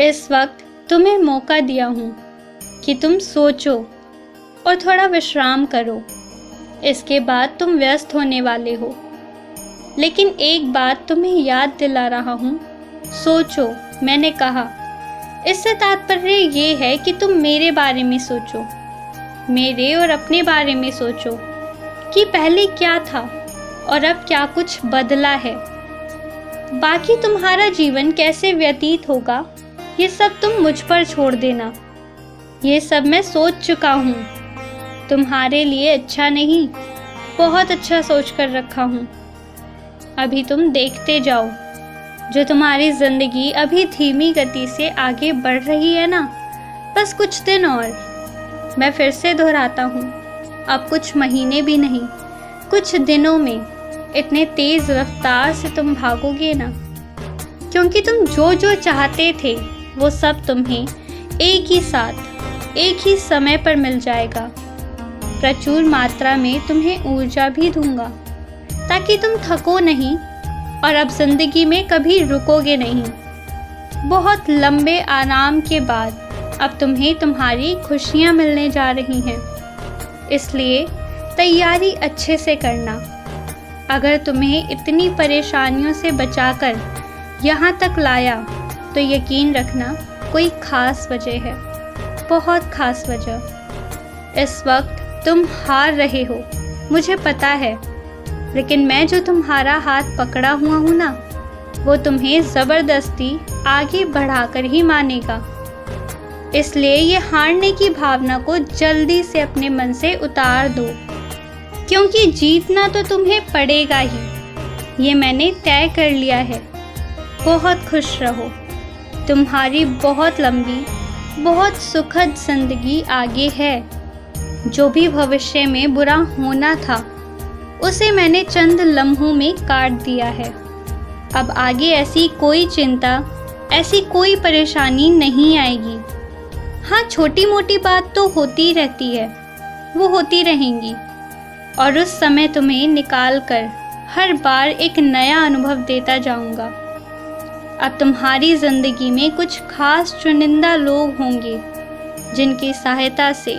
इस वक्त तुम्हें मौका दिया हूँ कि तुम सोचो और थोड़ा विश्राम करो। इसके बाद तुम व्यस्त होने वाले हो, लेकिन एक बात तुम्हें याद दिला रहा हूँ, सोचो। मैंने कहा, इससे तात्पर्य ये है कि तुम मेरे बारे में सोचो, मेरे और अपने बारे में सोचो कि पहले क्या था और अब क्या कुछ बदला है। बाकी तुम्हारा जीवन कैसे व्यतीत होगा, ये सब तुम मुझ पर छोड़ देना। ये सब मैं सोच चुका हूँ। तुम्हारे लिए अच्छा नहीं, बहुत अच्छा सोच कर रखा हूँ। अभी तुम देखते जाओ। जो तुम्हारी ज़िंदगी अभी धीमी गति से आगे बढ़ रही है ना, बस कुछ दिन और। मैं फिर से दोहराता हूँ, अब कुछ महीने भी नहीं, कुछ दिनों में इतने तेज़ रफ्तार से तुम भागोगे ना, क्योंकि तुम जो जो चाहते थे वो सब तुम्हें एक ही साथ, एक ही समय पर मिल जाएगा। प्रचुर मात्रा में तुम्हें ऊर्जा भी दूंगा ताकि तुम थको नहीं और अब जिंदगी में कभी रुकोगे नहीं। बहुत लंबे आराम के बाद अब तुम्हें तुम्हारी खुशियाँ मिलने जा रही हैं, इसलिए तैयारी अच्छे से करना। अगर तुम्हें इतनी परेशानियों से बचाकर यहाँ तक लाया तो यकीन रखना कोई ख़ास वजह है, बहुत ख़ास वजह। इस वक्त तुम हार रहे हो, मुझे पता है, लेकिन मैं जो तुम्हारा हाथ पकड़ा हुआ हूँ ना, वो तुम्हें ज़बरदस्ती आगे बढ़ाकर ही मानेगा। इसलिए ये हारने की भावना को जल्दी से अपने मन से उतार दो, क्योंकि जीतना तो तुम्हें पड़ेगा ही, ये मैंने तय कर लिया है। बहुत खुश रहो। तुम्हारी बहुत लंबी, बहुत सुखद जिंदगी आगे है। जो भी भविष्य में बुरा होना था उसे मैंने चंद लम्हों में काट दिया है। अब आगे ऐसी कोई चिंता, ऐसी कोई परेशानी नहीं आएगी। हाँ, छोटी मोटी बात तो होती रहती है, वो होती रहेंगी, और उस समय तुम्हें निकाल कर हर बार एक नया अनुभव देता जाऊंगा। अब तुम्हारी ज़िंदगी में कुछ खास चुनिंदा लोग होंगे जिनकी सहायता से,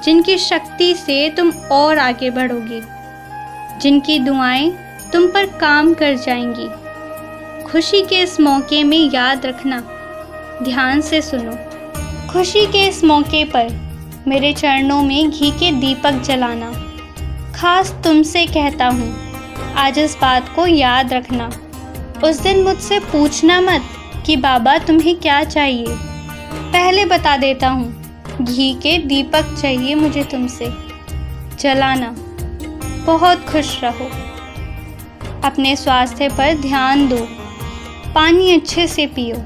जिनकी शक्ति से तुम और आगे बढ़ोगे, जिनकी दुआएं तुम पर काम कर जाएंगी। खुशी के इस मौके में याद रखना, ध्यान से सुनो, खुशी के इस मौके पर मेरे चरणों में घी के दीपक जलाना। खास तुमसे कहता हूँ, आज इस बात को याद रखना। उस दिन मुझसे पूछना मत कि बाबा तुम्हें क्या चाहिए, पहले बता देता हूँ, घी के दीपक चाहिए मुझे तुमसे, जलाना। बहुत खुश रहो। अपने स्वास्थ्य पर ध्यान दो, पानी अच्छे से पियो।